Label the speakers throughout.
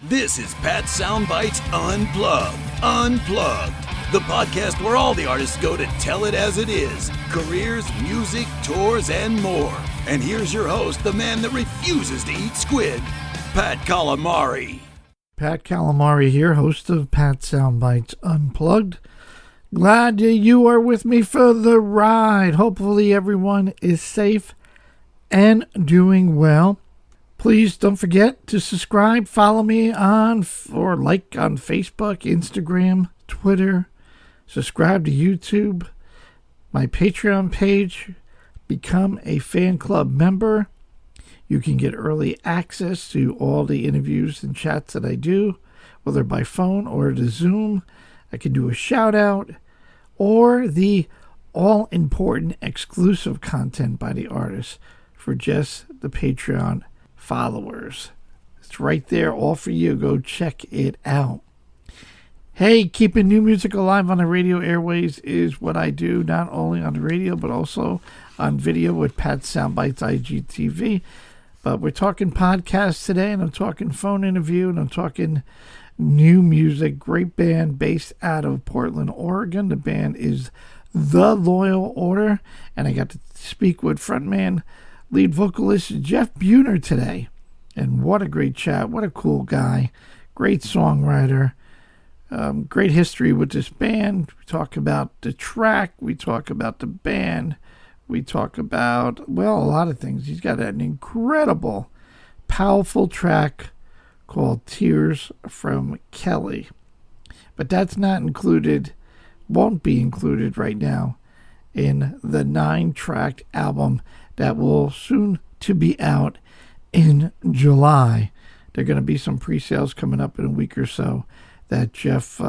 Speaker 1: This is Pat Soundbites Unplugged. Unplugged. The podcast where all the artists go to tell it as it is. Careers, music, tours, and more. And here's your host, the man that refuses to eat squid, Pat Calamari.
Speaker 2: Pat Calamari here, host of Pat Soundbites Unplugged. Glad you are with me for the ride. Hopefully everyone is safe and doing well. Please don't forget to subscribe, follow me on or like on Facebook, Instagram, Twitter. Subscribe to YouTube, my Patreon page. Become a fan club member. You can get early access to all the interviews and chats that I do, whether by phone or to Zoom. I can do a shout out or the all-important exclusive content by the artist for just the Patreon followers. It's right there, all for you. Go check it out. Hey, keeping new music alive on the radio airways is what I do, not only on the radio, but also on video with Pat Soundbites IGTV. But we're talking podcasts today, and I'm talking phone interview, and I'm talking new music. Great band based out of Portland, Oregon. The band is The Loyal Order, and I got to speak with frontman, lead vocalist Jeff Buhner today. And what a great chat. What a cool guy. Great songwriter. Great history with this band. We talk about the track. We talk about the band. We talk about, well, a lot of things. He's got an incredible, powerful track called Tears from Kelly. But that's not included, won't be included right now in the 9-track album that will soon to be out in July. There are going to be some pre-sales coming up in a week or so that Jeff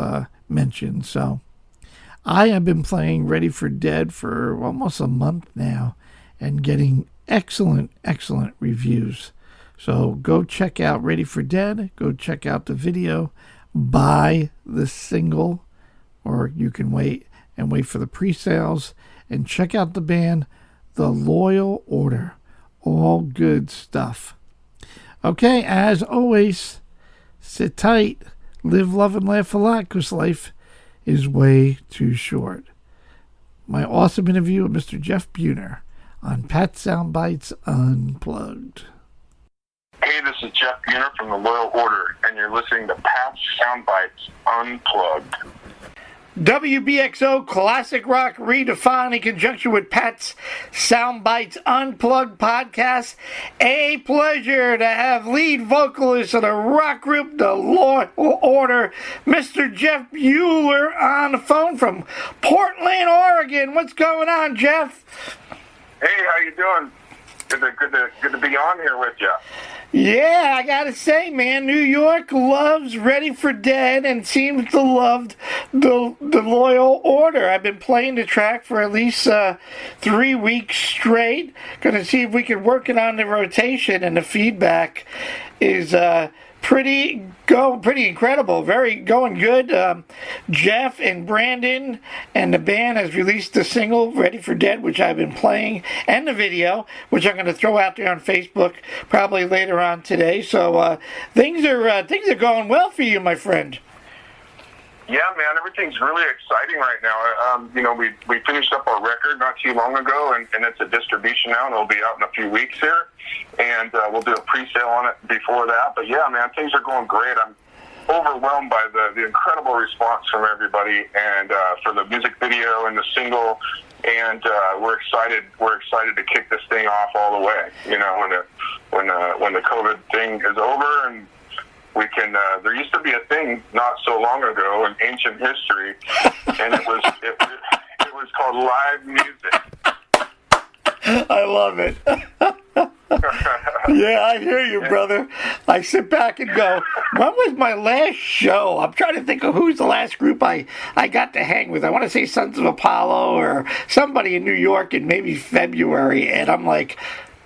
Speaker 2: mentioned. So I have been playing Ready for Dead for almost a month now and getting excellent reviews. So go check out Ready for Dead. Go check out the video. Buy the single, or you can wait for the pre-sales. And check out the band, The Loyal Order. All good stuff. Okay, as always, sit tight, live, love, and laugh a lot, because life is way too short. My awesome interview with Mr. Jeff Buhner on Pat Soundbites Unplugged.
Speaker 3: Hey, this is Jeff Buhner from The Loyal Order, and you're listening to Pat Soundbites Unplugged.
Speaker 2: WBXO Classic Rock Redefined in conjunction with Pat's Soundbites Unplugged podcast. A pleasure to have lead vocalist of the rock group The Loyal Order, Mr. Jeff Buhner, on the phone from Portland, Oregon. What's going on, Jeff?
Speaker 3: Hey, how you doing? Good to be on here with you.
Speaker 2: Yeah, I gotta say, man, New York loves Ready for Dead and seems to love the Loyal Order. I've been playing the track for at least 3 weeks straight. Gonna see if we can work it on the rotation, and the feedback is pretty incredible. Going good. Jeff and Brandon and the band has released the single Ready for Dead, which I've been playing, and the video, which I'm going to throw out there on Facebook probably later on today. So things are going well for you, my friend.
Speaker 3: Yeah, man, everything's really exciting right now. We finished up our record not too long ago, and it's a distribution now, and it'll be out in a few weeks here. And we'll do a pre-sale on it before that. But yeah, man, things are going great. I'm overwhelmed by the incredible response from everybody, and for the music video and the single. And we're excited to kick this thing off all the way. You know, when the COVID thing is over, and we can. There used to be a thing not so long ago in ancient history, and it was called live music.
Speaker 2: I love it. Yeah, I hear you, brother. I sit back and go, when was my last show? I'm trying to think of who's the last group I got to hang with. I want to say Sons of Apollo or somebody in New York in maybe February. And I'm like,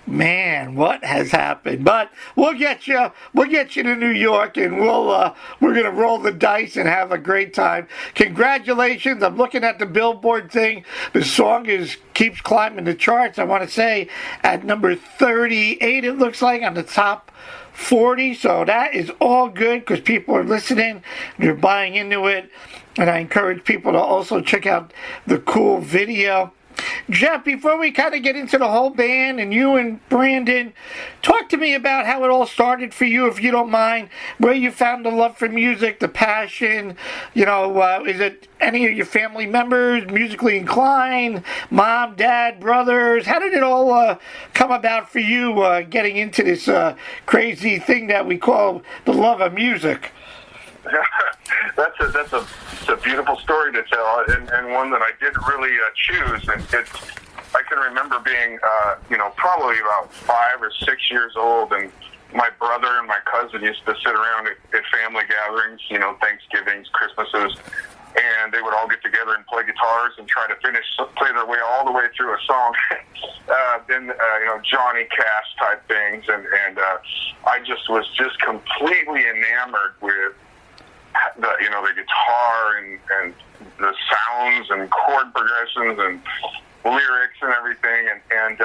Speaker 2: man, what has happened? But we'll get you to New York, and we're gonna roll the dice and have a great time. Congratulations! I'm looking at the Billboard thing. The song keeps climbing the charts. I want to say at number 38, it looks like, on the top 40, so that is all good because people are listening, they're buying into it, and I encourage people to also check out the cool video. Jeff, before we kind of get into the whole band and you and Brandon, talk to me about how it all started for you, if you don't mind, where you found the love for music, the passion, is it any of your family members, musically inclined, mom, dad, brothers? How did it all come about for you getting into this crazy thing that we call the love of music?
Speaker 3: That's a beautiful story to tell, and one that I didn't really choose. And I can remember being, probably about 5 or 6 years old, and my brother and my cousin used to sit around at family gatherings, Thanksgivings, Christmases, and they would all get together and play guitars and try to play their way all the way through a song. Johnny Cash type things, and I was just completely enamored with the guitar and the sounds and chord progressions and lyrics and everything. And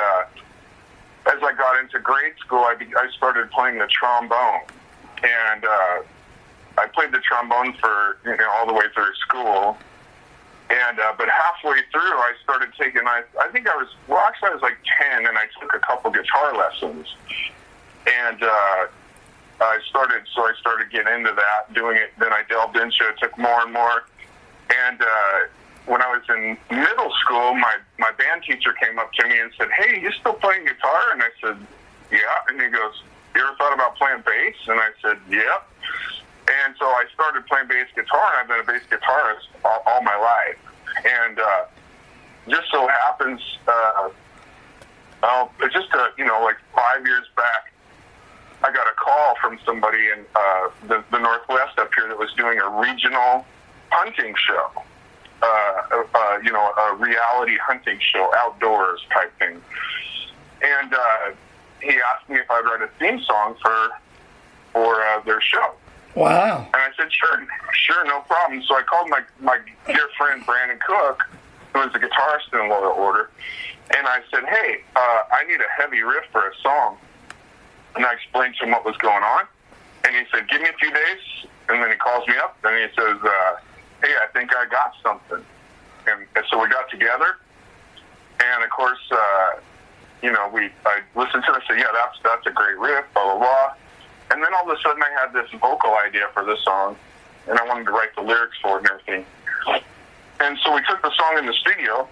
Speaker 3: as I got into grade school, I started playing the trombone, and I played the trombone for all the way through school. And but halfway through, I started taking. I think I was like 10, and I took a couple guitar lessons, and I started getting into that, doing it. Then I delved into it, took more and more. And when I was in middle school, my band teacher came up to me and said, "Hey, you still playing guitar?" And I said, "Yeah." And he goes, "You ever thought about playing bass?" And I said, "Yeah." And so I started playing bass guitar, and I've been a bass guitarist all my life. And just so happens, like 5 years back, I got a call from somebody in the Northwest up here that was doing a regional hunting show, a reality hunting show, outdoors type thing. And he asked me if I'd write a theme song for their show.
Speaker 2: Wow.
Speaker 3: And I said, sure, no problem. So I called my dear friend Brandon Cook, who is a guitarist in Loyal Order, and I said, "Hey, I need a heavy riff for a song." And I explained to him what was going on, and he said, "Give me a few days." And then he calls me up, and he says, "Hey, I think I got something." And so we got together, and of course, I listened to it and said, "Yeah, that's a great riff, blah, blah, blah." And then all of a sudden I had this vocal idea for this song, and I wanted to write the lyrics for it and everything. And so we took the song in the studio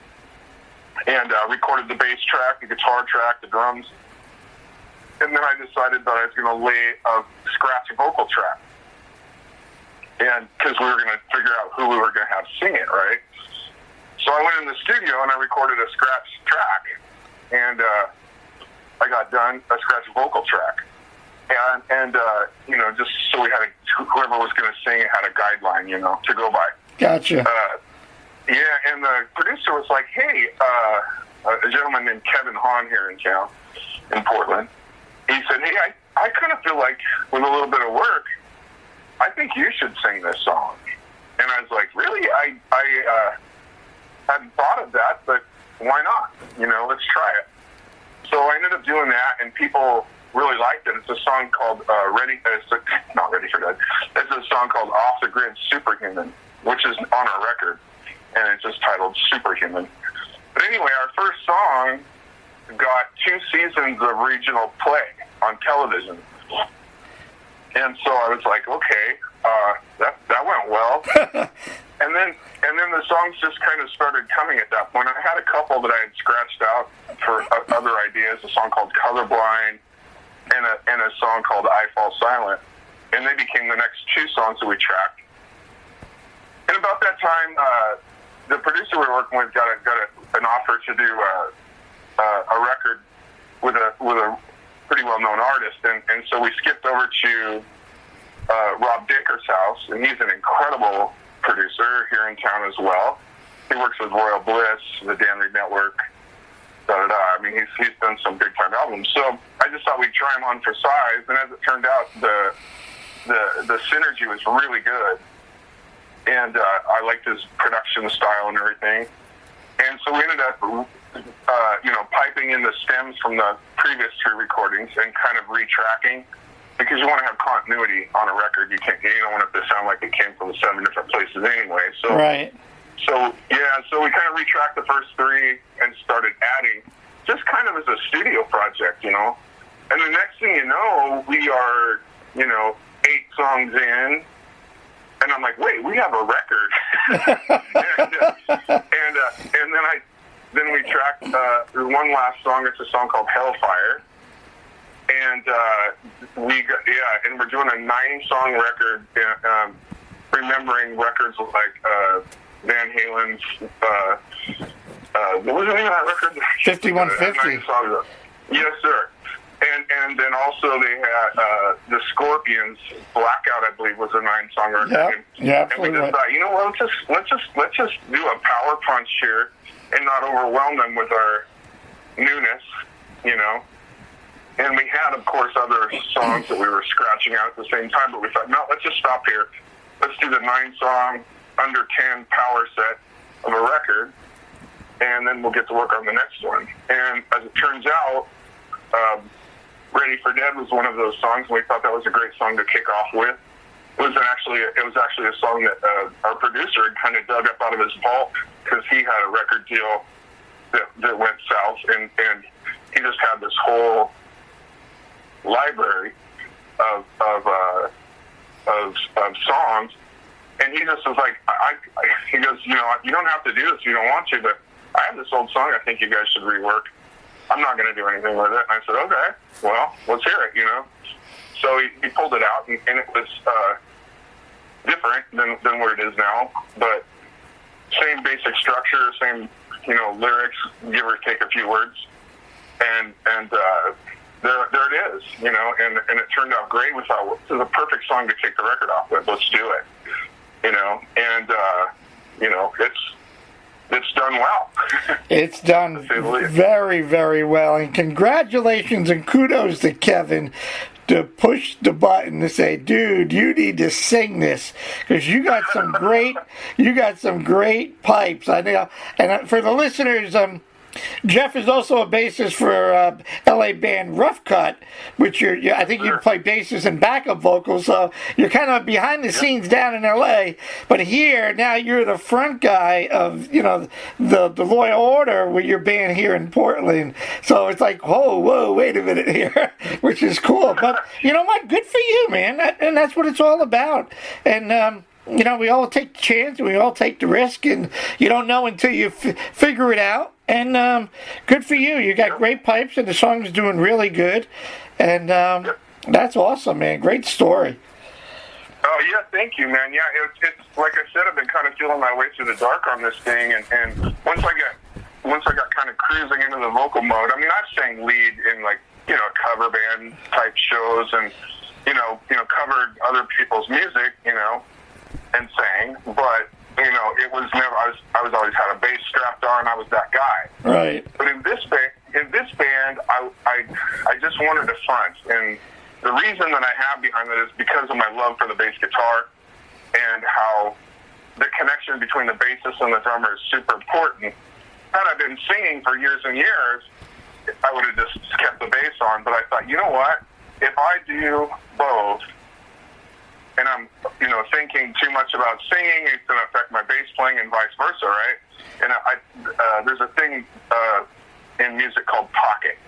Speaker 3: and recorded the bass track, the guitar track, the drums. And then I decided that I was going to lay a scratch vocal track. And because we were going to figure out who we were going to have sing it, right? So I went in the studio and I recorded a scratch track. And I got done a scratch vocal track. And just so we had whoever was going to sing it had a guideline, to go by.
Speaker 2: Gotcha.
Speaker 3: And the producer was like, "Hey, a gentleman named Kevin Hahn here in town, in Portland." He said, "Hey, I kind of feel like with a little bit of work, I think you should sing this song." And I was like, "Really? I hadn't thought of that, but why not? Let's try it." So I ended up doing that, and people really liked it. It's a song called not Ready for Dead. It's a song called Off the Grid Superhuman, which is on our record, and it's just titled Superhuman. But anyway, our first song got 2 seasons of regional play on television. And so I was like, okay, that went well. and then the songs just kind of started coming at that point. I had a couple that I had scratched out for other ideas, a song called Colorblind and a song called I Fall Silent. And they became the next 2 songs that we tracked. And about that time, the producer we were working with got an offer to do a record with a pretty well-known artist, and so we skipped over to Rob Dicker's house, and he's an incredible producer here in town as well. He works with Royal Bliss, the Dan Reed Network, I mean, he's done some big-time albums. So I just thought we'd try him on for size, and as it turned out, the synergy was really good. And I liked his production style and everything. And so we ended up, piping in the stems from the previous 3 recordings and kind of retracking because you want to have continuity on a record. You don't want it to sound like it came from 7 different places anyway. So
Speaker 2: right.
Speaker 3: So we kind of retracked the first 3 and started adding, just kind of as a studio project, And the next thing you know, we are, 8 songs in, and I'm like, wait, we have a record. and then we tracked one last song. It's a song called Hellfire. And and we're doing a 9-song record, remembering records like Van Halen's, what was the name of that record?
Speaker 2: 5150.
Speaker 3: Yes, sir. And then also they had the Scorpions, Blackout, I believe, was a 9-song record.
Speaker 2: Yeah,
Speaker 3: and we just thought, let's just do a power punch here and not overwhelm them with our newness, And we had, of course, other songs that we were scratching out at the same time, but we thought, no, let's just stop here. Let's do the 9-song, under 10 power set of a record, and then we'll get to work on the next one. And as it turns out, Ready for Dead was one of those songs, and we thought that was a great song to kick off with. It was actually a song that our producer had kind of dug up out of his vault, because he had a record deal that went south, and he just had this whole library of songs, and he just was like, he goes, you don't have to do this if you don't want to, but I have this old song I think you guys should rework. I'm not going to do anything with it. And I said, okay, well, let's hear it, So he pulled it out, and it was different than what it is now, but same basic structure, same, lyrics, give or take a few words, and there it is, and it turned out great. We thought, well, this is a perfect song to take the record off with. Let's do it, and it's done well.
Speaker 2: It's done very, very well, and congratulations and kudos to Kevin to push the button to say, dude, you need to sing this, because you got some great pipes. I know, and for the listeners, Jeff is also a bassist for LA band Rough Cut, which I think you play basses and backup vocals, so you're kind of behind the scenes down in LA. But here, now you're the front guy of, the Loyal Order with your band here in Portland. So it's like, whoa, wait a minute here, which is cool. But you know what? Good for you, man. And that's what it's all about. And, we all take the chance, we all take the risk, and you don't know until you figure it out. And good for you. You got great pipes, and the song's doing really good. And that's awesome, man. Great story.
Speaker 3: Oh, yeah, thank you, man. Yeah, it's like I said, I've been kind of feeling my way through the dark on this thing, and once I got kind of cruising into the vocal mode, I mean, I've sang lead in, cover band type shows, and, covered other people's music, and sang, but it was never. I was always had a bass strapped on. I was that guy.
Speaker 2: Right.
Speaker 3: But in this band, I just wanted to front, and the reason that I have behind that is because of my love for the bass guitar, and how the connection between the bassist and the drummer is super important. Had I been singing for years and years, I would have just kept the bass on. But I thought, you know what? If I do both, and I'm, thinking too much about singing, it's going to affect my bass playing and vice versa, right? And there's a thing in music called pocket,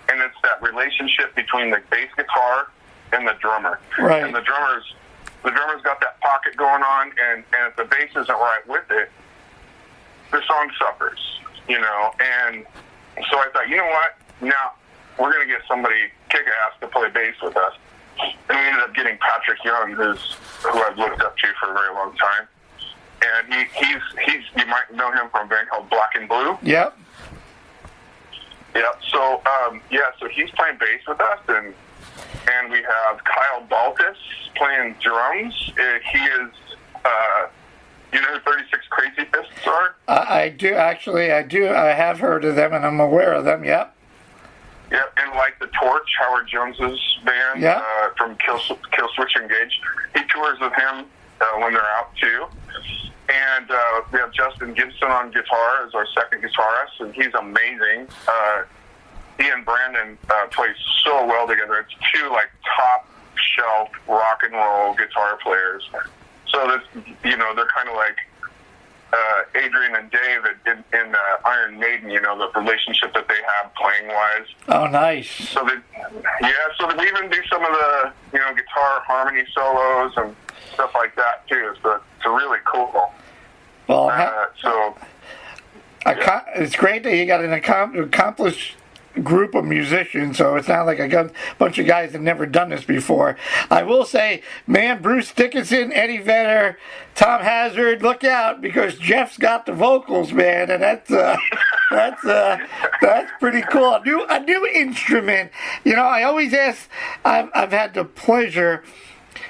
Speaker 3: and it's that relationship between the bass guitar and the drummer.
Speaker 2: Right.
Speaker 3: And the drummer's got that pocket going on, and if the bass isn't right with it, the song suffers, And so I thought, you know what? Now we're going to get somebody kick-ass to play bass with us. And we ended up getting Patrick Young, who I've looked up to for a very long time. And he's you might know him from a band called Black and Blue.
Speaker 2: Yep.
Speaker 3: Yeah. So so he's playing bass with us, and we have Kyle Baltus playing drums. He is you know who 36 Crazy Fists are?
Speaker 2: I do, actually. I do. I have heard of them, and I'm aware of them. Yep.
Speaker 3: Yeah, and Light the Torch, Howard Jones's band from Killswitch Engage. He tours with him when they're out too. And we have Justin Gibson on guitar as our second guitarist, and he's amazing. He and Brandon play so well together. It's two top top-shelf rock and roll guitar players. So that's, you know, they're kind of like Adrian and David in Iron Maiden, you know, the relationship that they have playing-wise.
Speaker 2: Oh, nice.
Speaker 3: So they even do some of the, you know, guitar harmony solos and stuff like that, too. So it's really cool.
Speaker 2: Well, it's great that you got an accomplished group of musicians, so it's not like I got a bunch of guys that never done this before. I will say, man, Bruce Dickinson, Eddie Vedder, Tom Hazard, look out, because Jeff's got the vocals, man, and that's pretty cool. A new instrument. You know, I always ask. I've had the pleasure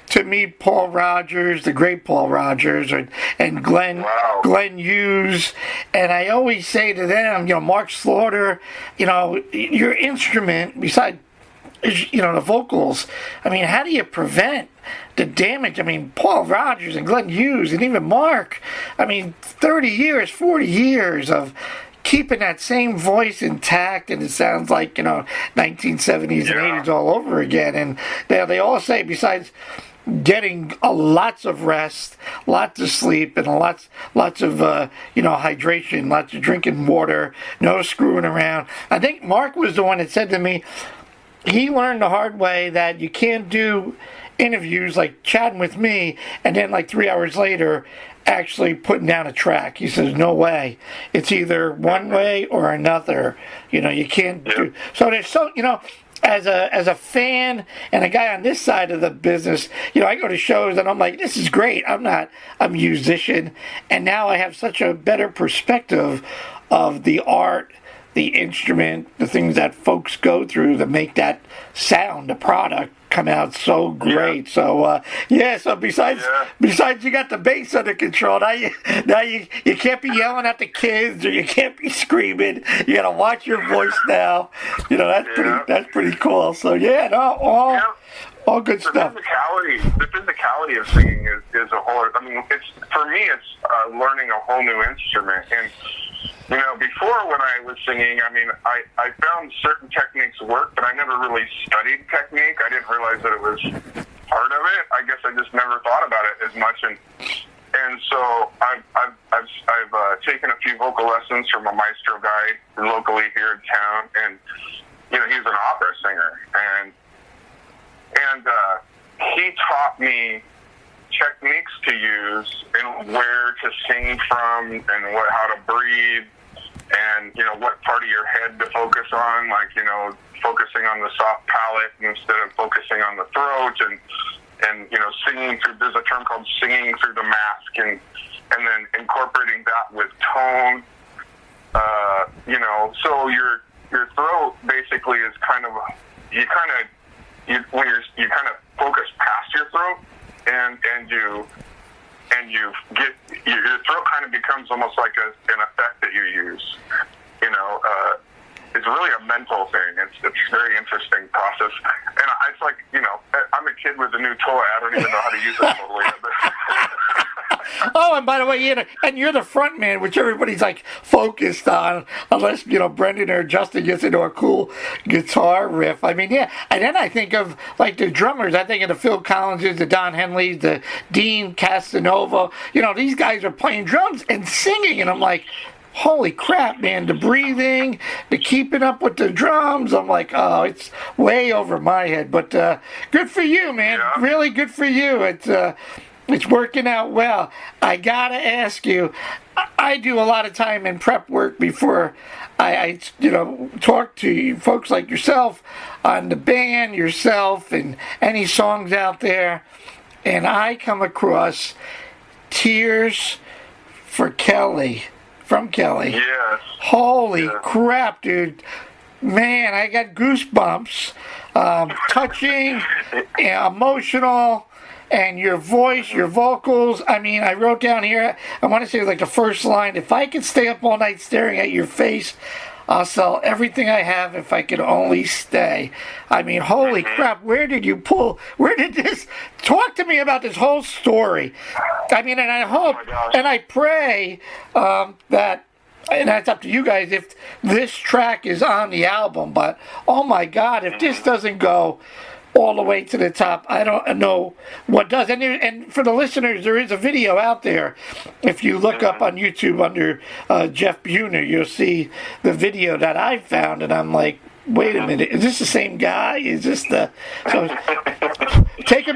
Speaker 2: to meet Paul Rogers, the great Paul Rogers, and Glenn Hughes, and I always say to them, you know, Mark Slaughter, you know, your instrument, besides, you know, the vocals, I mean, how do you prevent the damage? I mean, Paul Rogers and Glenn Hughes and even Mark, I mean, 30 years, 40 years of keeping that same voice intact, and it sounds like, you know, 1970s and 80s all over again. And they all say, besides getting lots of rest, lots of sleep, and lots of you know, hydration, lots of drinking water, no screwing around. I think Mark was the one that said to me, he learned the hard way that you can't do interviews like chatting with me and then like 3 hours later actually putting down a track. He says, no way. It's either one way or another. You know, you can't do. So there's so, you know, as a fan and a guy on this side of the business, you know, I go to shows and I'm like, this is great. I'm not a musician. And now I have such a better perspective of the art, the instrument, the things that folks go through to make that sound, the product, come out so great. So so besides you got the bass under control, now you can't be yelling at the kids or you can't be screaming. You gotta watch your voice now. You know, that's pretty cool. So all good stuff.
Speaker 3: The physicality of singing is a whole. I mean, for me it's learning a whole new instrument. And you know, before when I was singing, I mean, I found certain techniques work, but I never really studied technique. I didn't realize that it was part of it. I guess I just never thought about it as much. And so I've taken a few vocal lessons from a maestro guy locally here in town, and you know, he's an opera singer, and he taught me techniques to use and where to sing from and how to breathe, and you know, what part of your head to focus on, like, you know, focusing on the soft palate instead of focusing on the throat, and you know, singing through, there's a term called singing through the mask, and then incorporating that with tone. You know, so your throat basically is kind of you kind of focus past your throat, and you get your throat kind of becomes almost like an effect that you use. You know, it's really a mental thing. It's a very interesting process, and it's like, you know, I'm a kid with a new toy. I don't even know how to use it totally.
Speaker 2: Oh, and by the way, you're the front man, which everybody's like focused on, unless, you know, Brendan or Justin gets into a cool guitar riff. I mean, yeah. And then I think of like the drummers. I think of the Phil Collinses, the Don Henleys, the Dean Casanova. You know, these guys are playing drums and singing, and I'm like, holy crap, man, the breathing, the keeping up with the drums. I'm like, oh, it's way over my head. But good for you, man. Yeah. Really good for you. It's working out well. I gotta ask you, I do a lot of time in prep work before I you know, talk to you, folks like yourself on the band, yourself, and any songs out there, and I come across Tears for Kelly, from Kelly.
Speaker 3: Yes.
Speaker 2: Holy crap, dude. Man, I got goosebumps. Touching, emotional. And your voice, your vocals, I mean, I wrote down here, I want to say like the first line, if I could stay up all night staring at your face, I'll sell everything I have if I could only stay. I mean, holy crap, where did this, talk to me about this whole story. I mean, and I hope, and I pray that, and that's up to you guys, if this track is on the album, but oh my God, if this doesn't go all the way to the top. I don't know what does. And for the listeners, there is a video out there. If you look up on YouTube under Jeff Buhner, you'll see the video that I found, and I'm like, wait a minute, is this the same guy? Is this the... So take a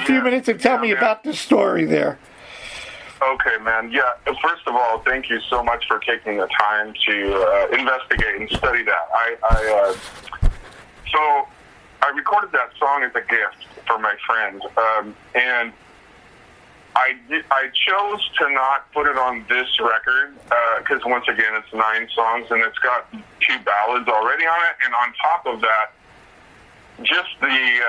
Speaker 2: few minutes and tell me about the story there.
Speaker 3: Okay, man. Yeah, first of all, thank you so much for taking the time to investigate and study that. So I recorded that song as a gift for my friend, and I chose to not put it on this record because, once again, it's 9 songs, and it's got 2 ballads already on it, and on top of that, just the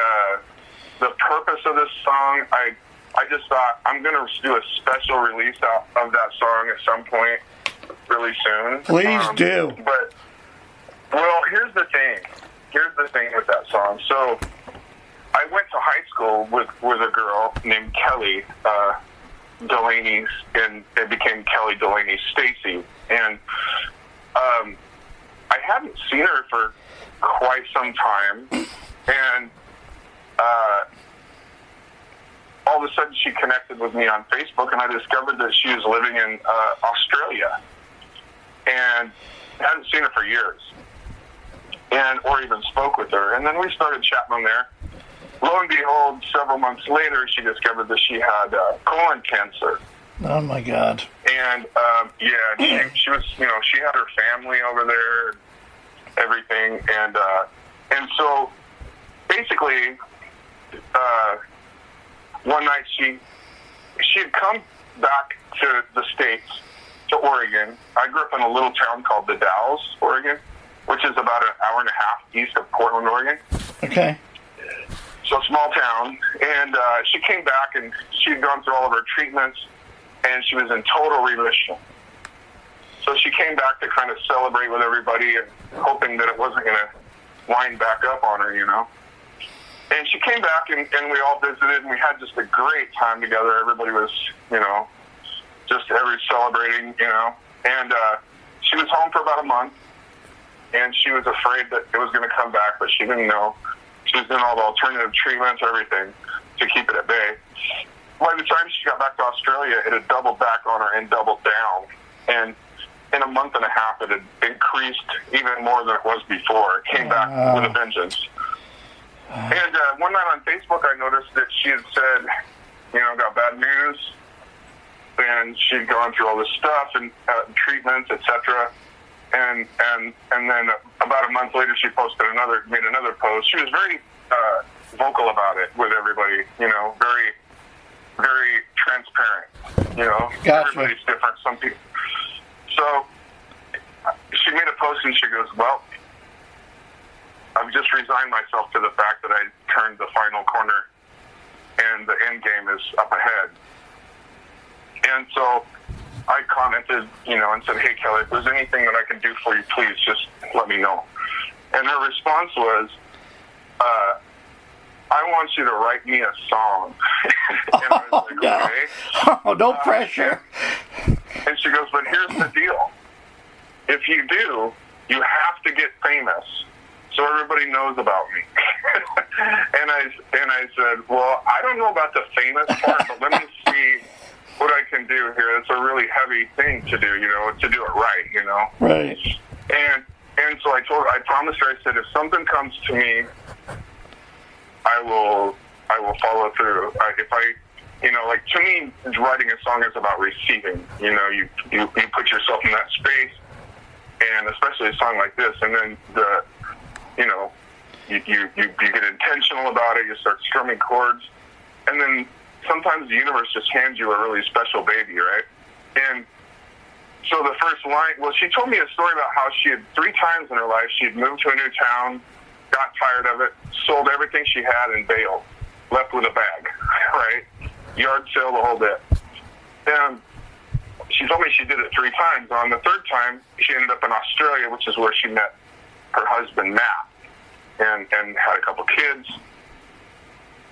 Speaker 3: purpose of this song, I just thought I'm going to do a special release of that song at some point really soon.
Speaker 2: Please do.
Speaker 3: But, well, here's the thing. Here's the thing with that song. So I went to high school with a girl named Kelly Delaney, and it became Kelly Delaney Stacy. And I hadn't seen her for quite some time. And all of a sudden she connected with me on Facebook, and I discovered that she was living in Australia. And I hadn't seen her for years, or even spoke with her. And then we started chatting on there. Lo and behold, several months later, she discovered that she had colon cancer.
Speaker 2: Oh my God!
Speaker 3: And she was, she had her family over there, everything, and so basically, one night she had come back to the States, to Oregon. I grew up in a little town called The Dalles, Oregon, which is about an hour and a half east of Portland, Oregon.
Speaker 2: Okay.
Speaker 3: So small town. And she came back, and she had gone through all of her treatments, and she was in total remission. So she came back to kind of celebrate with everybody and hoping that it wasn't going to wind back up on her, And she came back, and we all visited, and we had just a great time together. Everybody was, just celebrating, And she was home for about a month, and she was afraid that it was going to come back, but she didn't know. She was doing all the alternative treatments, everything, to keep it at bay. By the time she got back to Australia, it had doubled back on her and doubled down. And in a month and a half, it had increased even more than it was before. It came back with a vengeance. And one night on Facebook, I noticed that she had said, got bad news, and she'd gone through all this stuff and treatments, etc. And then about a month later, she made another post. She was very vocal about it with everybody, very, very transparent.
Speaker 2: Gotcha.
Speaker 3: Everybody's different. Some people. So she made a post, and she goes, "Well, I've just resigned myself to the fact that I turned the final corner, and the end game is up ahead." And so I commented, and said, "Hey, Kelly, if there's anything that I can do for you, please just let me know." And her response was, "I want you to write me a song." And I was like,
Speaker 2: no.
Speaker 3: "Okay."
Speaker 2: Oh, no pressure.
Speaker 3: And she goes, "But here's the deal. If you do, you have to get famous, so everybody knows about me." and I said, "Well, I don't know about the famous part, but let me see what I can do here. It's a really heavy thing to do, to do it right,
Speaker 2: Right.
Speaker 3: And so I promised her, I said, if something comes to me, I will follow through. To me, writing a song is about receiving. You put yourself in that space, and especially a song like this, and then you get intentional about it. You start strumming chords, and then sometimes the universe just hands you a really special baby, right? And so the first line, well, she told me a story about how she had 3 times in her life, she had moved to a new town, got tired of it, sold everything she had and bailed, left with a bag, right? Yard sale, the whole bit. And she told me she did it 3 times. On the 3rd time, she ended up in Australia, which is where she met her husband, Matt, and had a couple kids,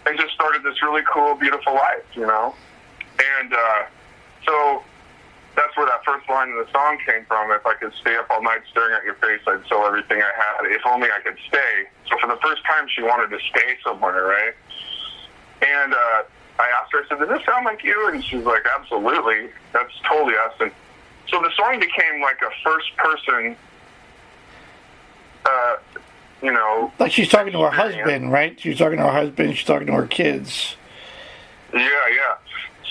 Speaker 3: and just started this really cool, beautiful life, And so that's where that first line of the song came from, if I could stay up all night staring at your face, I'd sell everything I had. If only I could stay. So for the first time, she wanted to stay somewhere, right? And I asked her, I said, does this sound like you? And she's like, absolutely. That's totally us. And so the song became like a first person,
Speaker 2: Like she's talking to her husband, right? She's talking to her husband, she's talking to her kids.
Speaker 3: Yeah.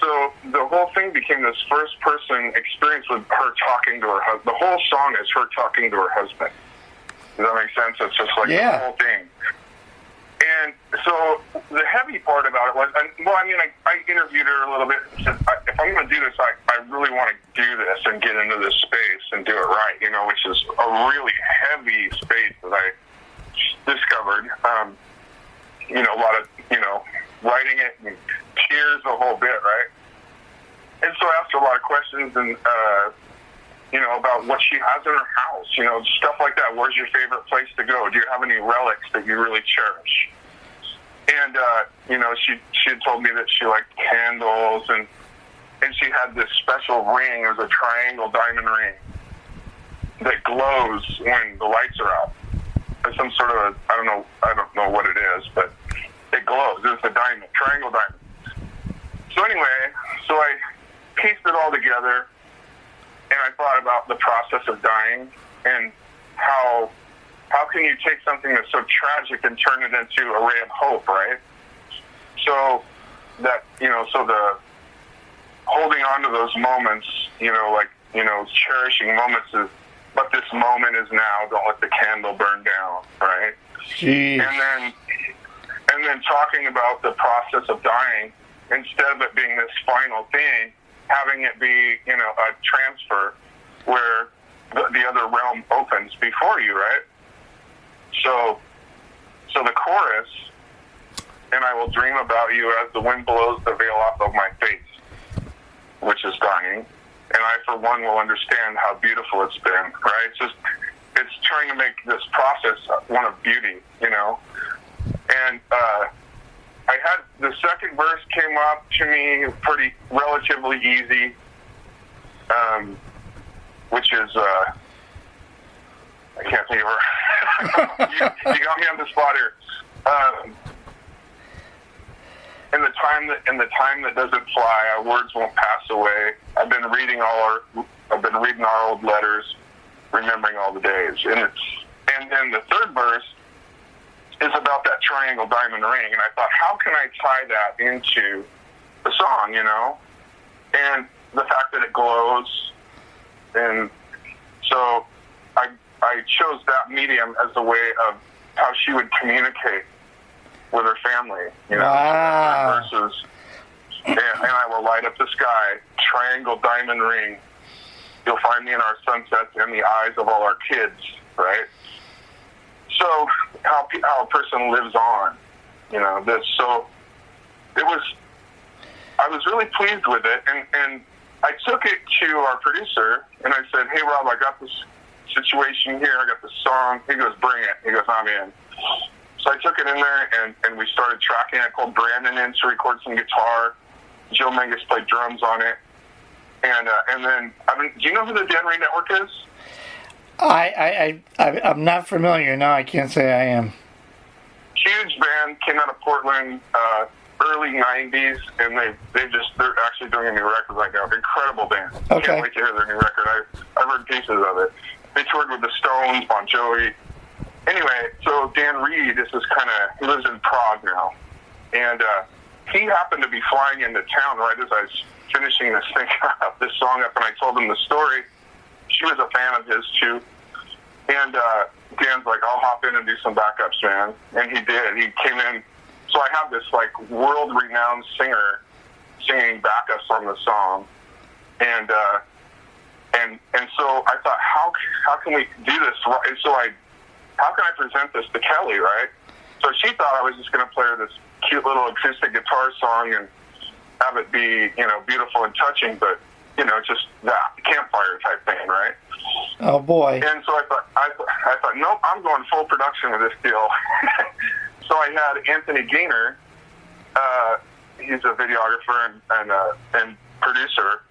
Speaker 3: So the whole thing became this first person experience with her talking to her husband. The whole song is her talking to her husband. Does that make sense? It's just like the whole thing. And so the heavy part about it was, I interviewed her a little bit and said, if I'm going to do this, I really want to do this and get into this space and do it right, which is a really heavy space that I discovered. A lot of, writing it and tears, the whole bit, right? And so I asked her a lot of questions and, about what she has in her house, stuff like that. Where's your favorite place to go? Do you have any relics that you really cherish? And, she had told me that she liked candles and she had this special ring. It was a triangle diamond ring that glows when the lights are out. It's some sort of I don't know what it is, but it glows. It's a diamond, triangle diamond. So anyway, I pieced it all together, and I thought about the process of dying and how can you take something that's so tragic and turn it into a ray of hope, right? So that, so the holding on to those moments, cherishing moments is, but this moment is now, don't let the candle burn down, right?
Speaker 2: Jeez.
Speaker 3: And then talking about the process of dying, instead of it being this final thing, having it be, a transfer where the other realm opens before you, right? So the chorus, and I will dream about you as the wind blows the veil off of my face, which is dying, and I, for one, will understand how beautiful it's been, right? It's trying to make this process one of beauty, And I had the second verse came up to me pretty relatively easy, which is I can't think of her. you got me on the spot here. In the time that doesn't fly, our words won't pass away. I've been reading our old letters, remembering all the days, and then the third verse is about that triangle diamond ring, and I thought, how can I tie that into the song, and the fact that it glows, and so I chose that medium as a way of how she would communicate with her family,
Speaker 2: Wow.
Speaker 3: Versus, and I will light up the sky, triangle diamond ring. You'll find me in our sunsets and the eyes of all our kids, right? So how a person lives on, so I was really pleased with it, and I took it to our producer, and I said, hey, Rob, I got this situation here, I got this song. He goes, bring it. He goes, I'm in. So I took it in there, and we started tracking. I called Brandon in to record some guitar. Joe Mangus played drums on it. And then, do you know who the Dan Reed Network is?
Speaker 2: I'm not familiar. No, I can't say I am.
Speaker 3: Huge band, came out of Portland, early 90s, and they're actually doing a new record right now. Incredible band.
Speaker 2: Okay. Can't
Speaker 3: wait to hear their new record. I've heard pieces of it. They toured with the Stones, Bon Jovi. Anyway, so Dan Reed he lives in Prague now, and he happened to be flying into town right as I was finishing this song up, and I told him the story. She was a fan of his too, and Dan's like, I'll hop in and do some backups, man, and he did. He came in, so I have this world-renowned singer singing backups on the song, and so I thought, how can we do this? And so how can I present this to Kelly, right? So she thought I was just going to play her this cute little acoustic guitar song and have it be, beautiful and touching, but, just that campfire type thing, right?
Speaker 2: Oh, boy. And
Speaker 3: so I thought, nope, I'm going full production with this deal. So I had Anthony Gaynor, he's a videographer and producer,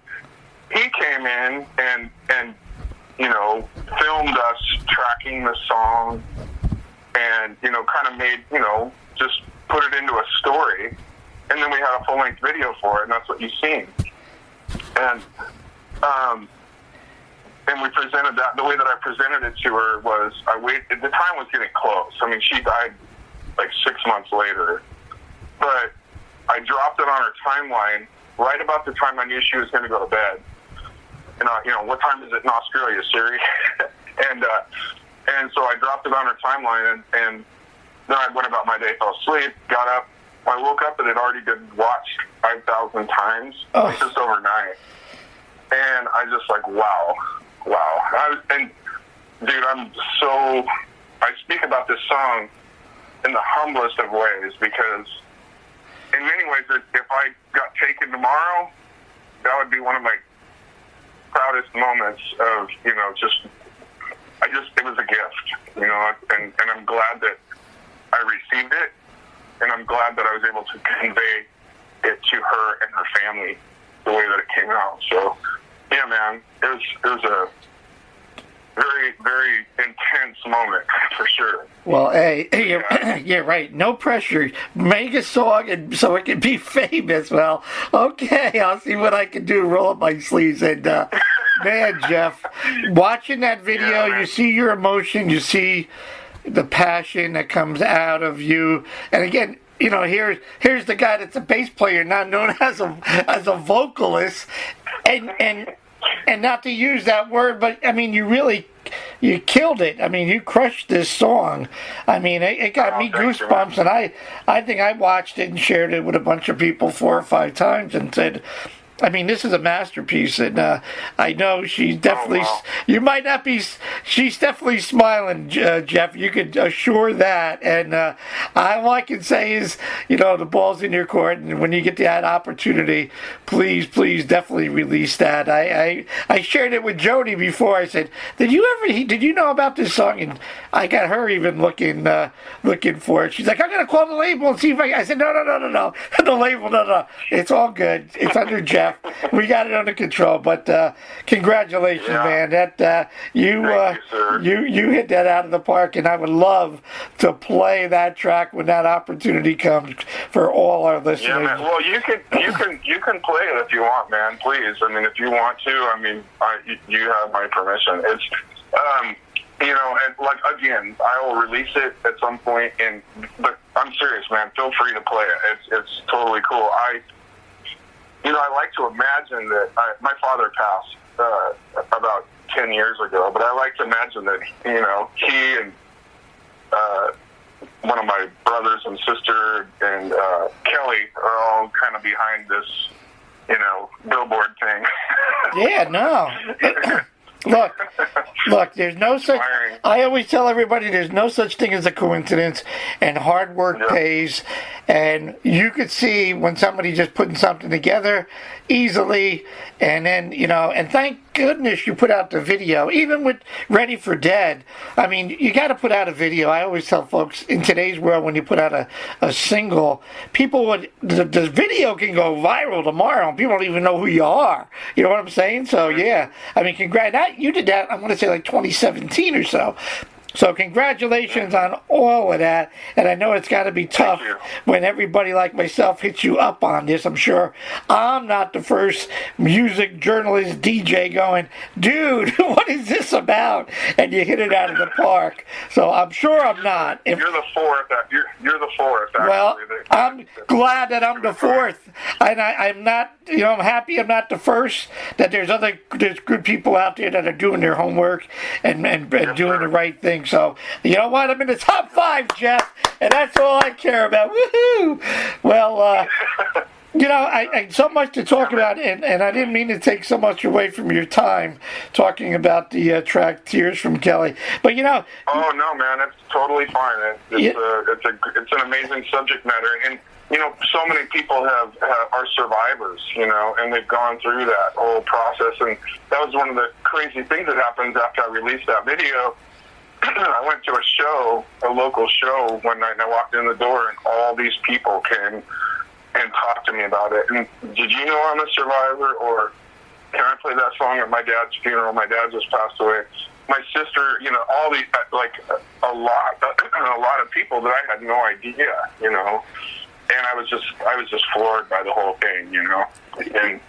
Speaker 3: he came in and you know, filmed us tracking the song, and you know, kind of made, you know, just put it into a story, and then we had a full-length video for it, and that's what you've seen. And we presented that. The way that I presented it to her was, the time was getting close. I mean, she died like 6 months later, but I dropped it on her timeline right about the time I knew she was going to go to bed. And you know, what time is it in Australia, Siri? and so I dropped it on her timeline, and then I went about my day, fell asleep, got up. I woke up and it had already been watched 5,000 times, just overnight. And I just like, wow. And dude, I speak about this song in the humblest of ways, because in many ways, if I got taken tomorrow, that would be one of my proudest moments of, you know, it was a gift, you know, and I'm glad that I received it, and I'm glad that I was able to convey it to her and her family the way that it came out. So, yeah, man, it was a very, very intense moment, for sure.
Speaker 2: Well, hey, yeah, right. No pressure. Make a song so it can be famous. Well, okay, I'll see what I can do. Roll up my sleeves. And, man, Jeff, watching that video, you see your emotion, you see the passion that comes out of you. And again, you know, here's the guy that's a bass player, not known as a vocalist, and not to use that word, but I mean, you killed it. I mean, you crushed this song. I mean, it got me goosebumps, and I think I watched it and shared it with a bunch of people 4 or 5 times and said, I mean, this is a masterpiece, and I know she's definitely. You might not be. She's definitely smiling, Jeff. You could assure that. And all I can say is, you know, the ball's in your court, and when you get that opportunity, please, definitely release that. I shared it with Jody before. I said, did you know about this song? And I got her even looking for it. She's like, I'm gonna call the label and see if I said, no, the label, no, it's all good. It's under Jeff. We got it under control, but congratulations, man! That you hit that out of the park, and I would love to play that track when that opportunity comes for all our listeners.
Speaker 3: Yeah, man. Well, you can play it if you want, man. Please, I mean, if you want to, I mean, you have my permission. It's you know, and like again, I will release it at some point, but I'm serious, man. Feel free to play it. It's totally cool. You know, I like to imagine that my father passed about 10 years ago, but I like to imagine that, you know, he and one of my brothers and sister and Kelly are all kind of behind this, you know, billboard thing.
Speaker 2: Yeah, no. Look, there's no such. I always tell everybody there's no such thing as a coincidence, and hard work pays. And you could see when somebody just putting something together easily, and then, you know, and thank goodness you put out the video. Even with Ready for Dead, I mean, you got to put out a video. I always tell folks, in today's world, when you put out a single, the video can go viral tomorrow, and people don't even know who you are. You know what I'm saying? So, yeah. I mean, you did that, I want to say, like 2017 or so. So congratulations on all of that, and I know it's got to be tough when everybody like myself hits you up on this. I'm sure I'm not the first music journalist DJ going, dude, what is this about? And you hit it out of the park. So I'm sure I'm not.
Speaker 3: You're the fourth. You're the fourth. Actually.
Speaker 2: Well, I'm glad that I'm the fourth, and I'm not. You know, I'm happy I'm not the first. That there's good people out there that are doing their homework and doing the right thing. So, you know what? I'm in the top 5, Jeff, and that's all I care about. Woohoo! Well, you know, I so much to talk about, and I didn't mean to take so much away from your time talking about the track "Tears from Kelly," but you know. Oh
Speaker 3: no, man, it's totally fine. It's an amazing subject matter, and you know, so many people are survivors, you know, and they've gone through that whole process, and that was one of the crazy things that happens after I released that video. I went to a local show one night, and I walked in the door, and all these people came and talked to me about it. And did you know I'm a survivor? Or can I play that song at my dad's funeral? My dad just passed away. My sister, all these, like a lot of people that I had no idea, and I was just floored by the whole thing, and.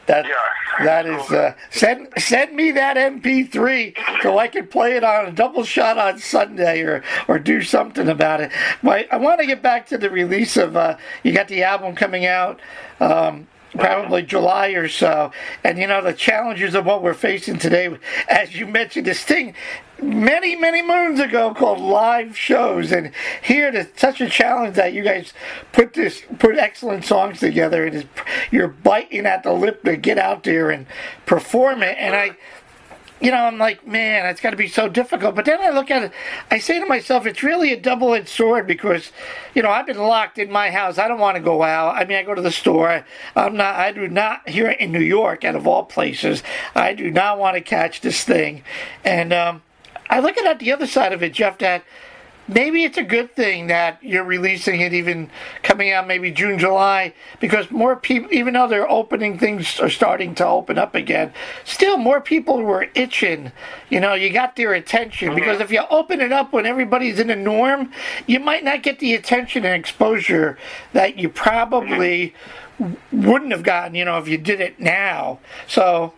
Speaker 2: That is send me that MP3 so I can play it on a double shot on Sunday or do something about it. I want to get back to the release of you got the album coming out probably July or so, and the challenges of what we're facing today, as you mentioned, this thing many moons ago called live shows, and here it's such a challenge that you guys put excellent songs together, and you're biting at the lip to get out there and perform it, and I'm like, man, it's got to be so difficult. But then I look at it, I say to myself, it's really a double-edged sword because, I've been locked in my house. I don't want to go out. I mean, I go to the store. I do not, here in New York, out of all places, I do not want to catch this thing. And I look at the other side of it, Jeff, that maybe it's a good thing that you're releasing it, even coming out maybe June, July, because more people, even though they're opening, things are starting to open up again, still more people were itching. You got their attention, because if you open it up when everybody's in a norm, you might not get the attention and exposure that you probably wouldn't have gotten, if you did it now. So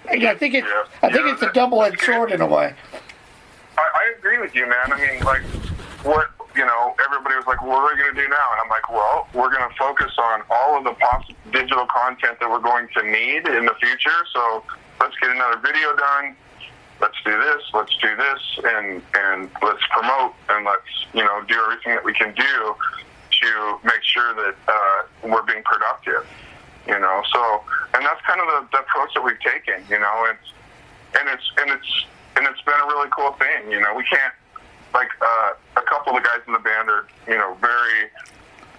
Speaker 2: I think it's a double-edged sword in a way.
Speaker 3: I agree with you, man. I mean, like, what, everybody was like, what are we going to do now? And I'm like, well, we're going to focus on all of the digital content that we're going to need in the future. So let's get another video done. Let's do this, and let's promote, and let's, do everything that we can do to make sure that we're being productive, So, and that's kind of the approach that we've taken, and it's been a really cool thing, We can't, like, a couple of the guys in the band are, very,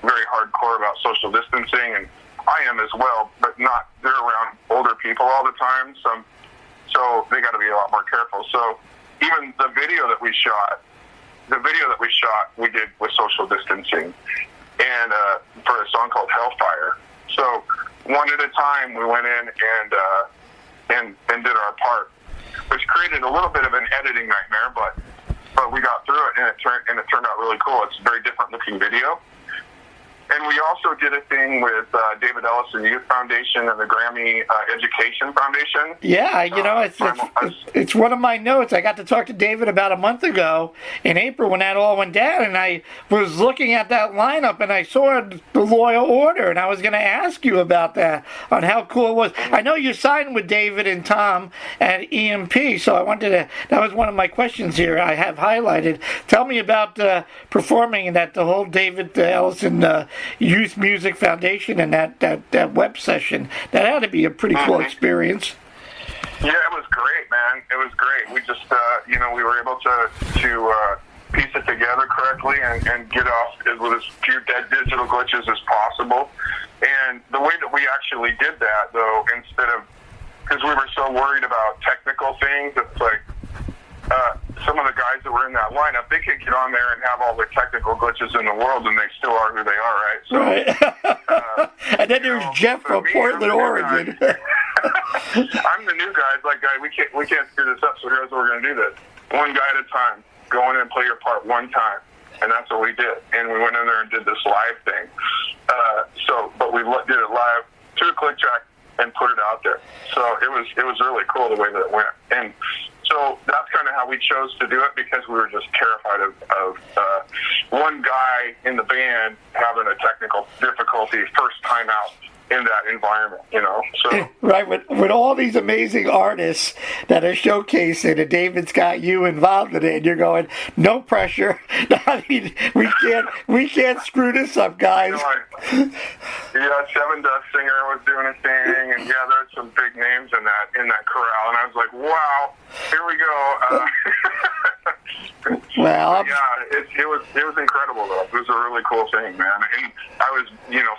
Speaker 3: very hardcore about social distancing, and I am as well, but they're around older people all the time, so they got to be a lot more careful. So even the video that we shot, we did with social distancing, and for a song called Hellfire. So one at a time, we went in and did our part, which created a little bit of an editing nightmare, but we got through it, and it turned out really cool. It's a very different looking video. And we also did a thing with David Ellison Youth Foundation and the Grammy Education Foundation.
Speaker 2: Yeah, it's one of my notes. I got to talk to David about a month ago in April when that all went down, and I was looking at that lineup, and I saw the Loyal Order, and I was going to ask you about that, on how cool it was. I know you signed with David and Tom at EMP, so I wanted to, that was one of my questions here I have highlighted. Tell me about performing in the whole David Ellison Youth Music Foundation and that web session. That had to be a pretty cool experience.
Speaker 3: Yeah, it was great, man. It was great. We just, we were able to piece it together correctly and get off with as few dead digital glitches as possible. And the way that we actually did that, though, instead of, because we were so worried about technical things, it's like, some of the guys that were in that lineup, they could get on there and have all the technical glitches in the world, and they still are who they are, right? So,
Speaker 2: right. And then there's Jeff from Portland, Oregon.
Speaker 3: I'm the new guy. It's like, guy, we can't screw this up, so here's what we're going to do this. One guy at a time. Go in and play your part one time. And that's what we did. And we went in there and did this live thing. But we did it live to a click track and put it out there. So it was really cool the way that it went. And so that's kind of how we chose to do it, because we were just terrified of one guy in the band having a technical difficulty first time out in that environment, So
Speaker 2: right, with all these amazing artists that are showcasing, and David's got you involved in it, and you're going, no pressure. I mean, we can't screw this up, guys.
Speaker 3: Seven Dust Singer was doing a thing, and there's some big names in that corral, and I was like, wow, here we go.
Speaker 2: Well,
Speaker 3: it was incredible though. It was a really cool thing, man. And I was,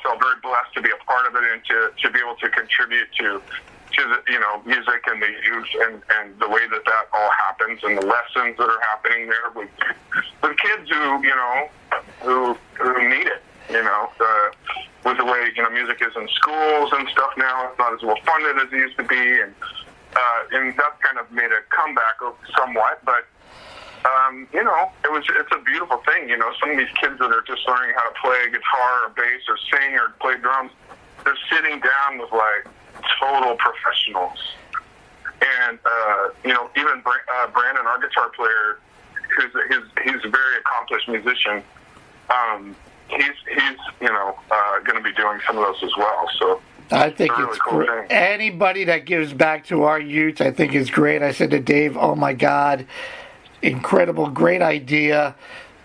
Speaker 3: felt very blessed to be a part of it and to be able to contribute to the, music and the youth and the way that all happens and the lessons that are happening there with kids who need it, with the way, music is in schools and stuff now. It's not as well funded as it used to be, and that's kind of made a comeback somewhat, but it's a beautiful thing. Some of these kids that are just learning how to play guitar or bass or sing or play drums, they're sitting down with like total professionals. And even Brandon, our guitar player, he's a very accomplished musician. He's going to be doing some of those as well. So
Speaker 2: I think
Speaker 3: it's
Speaker 2: it's
Speaker 3: really cool
Speaker 2: great. Anybody that gives back to our youth, I think is great. I said to Dave, "Oh my God, incredible, great idea."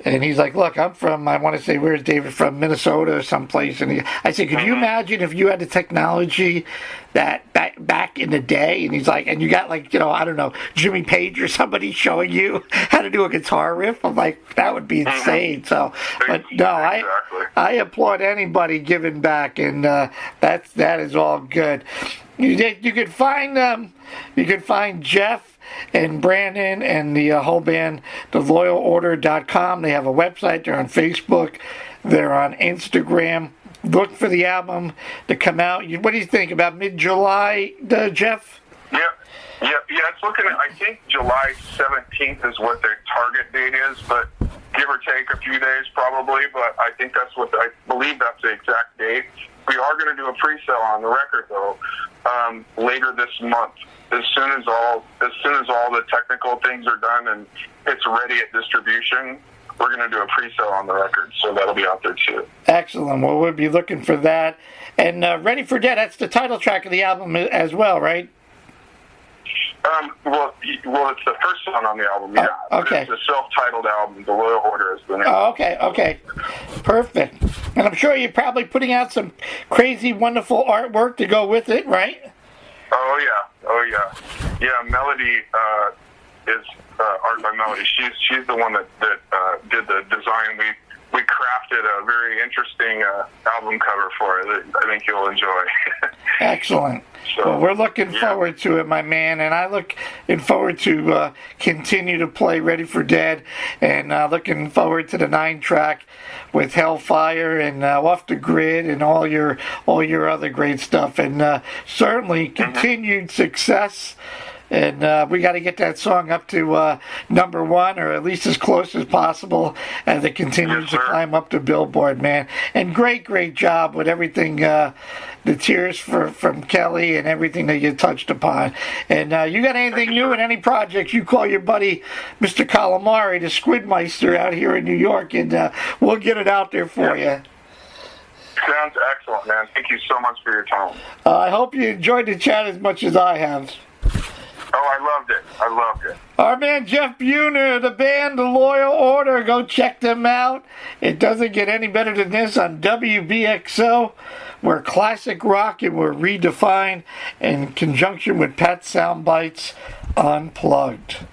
Speaker 2: And he's like, "Look, I'm from," I want to say, where's David from? Minnesota or someplace. And I said, "Could you imagine if you had the technology that back in the day?" And he's like, "And you got like, I don't know, Jimmy Page or somebody showing you how to do a guitar riff?" I'm like, that would be insane. So, but no, I applaud anybody giving back, and that is all good. You could find Jeff and Brandon and the whole band, theloyalorder.com. They have a website. They're on Facebook. They're on Instagram. Look for the album to come out. What do you think, about mid-July, Jeff?
Speaker 3: Yeah, it's looking at, I think July 17th is what their target date is, but give or take a few days probably, but I think I believe that's the exact date. We are going to do a pre-sale on the record, though, later this month. As soon as all the technical things are done and it's ready at distribution, we're going to do a pre-sale on the record, so that'll be out there too.
Speaker 2: Excellent. Well, we'll be looking for that. And Ready for Dead, that's the title track of the album as well, right?
Speaker 3: Well, it's the first song on the album, yeah.
Speaker 2: Okay.
Speaker 3: It's a self-titled album. The Loyal Order is the name.
Speaker 2: Oh, okay. Perfect. And I'm sure you're probably putting out some crazy, wonderful artwork to go with it, right?
Speaker 3: Oh, yeah. Yeah, Melody is art by Melody. She's the one that did the design. We crafted a very interesting album cover for it that I think you'll enjoy.
Speaker 2: Excellent. So, well, we're looking forward to it, my man, and I looking forward to continue to play Ready for Dead, and looking forward to the 9-track with Hellfire and Off the Grid and all your other great stuff, and certainly continued success. And we got to get that song up to number 1, or at least as close as possible, as it continues to climb up the Billboard, man. And great job with everything, the tears from Kelly and everything that you touched upon. And you got anything new in any projects, you call your buddy Mr. Calamari, the Squidmeister out here in New York, and we'll get it out there for you.
Speaker 3: Sounds excellent, man. Thank you so much for your time.
Speaker 2: I hope you enjoyed the chat as much as I have.
Speaker 3: Oh, I loved it.
Speaker 2: Our man Jeff Buhner, the band The Loyal Order, go check them out. It doesn't get any better than this on WBXO. We're classic rock and we're redefined in conjunction with Pat Soundbites Unplugged.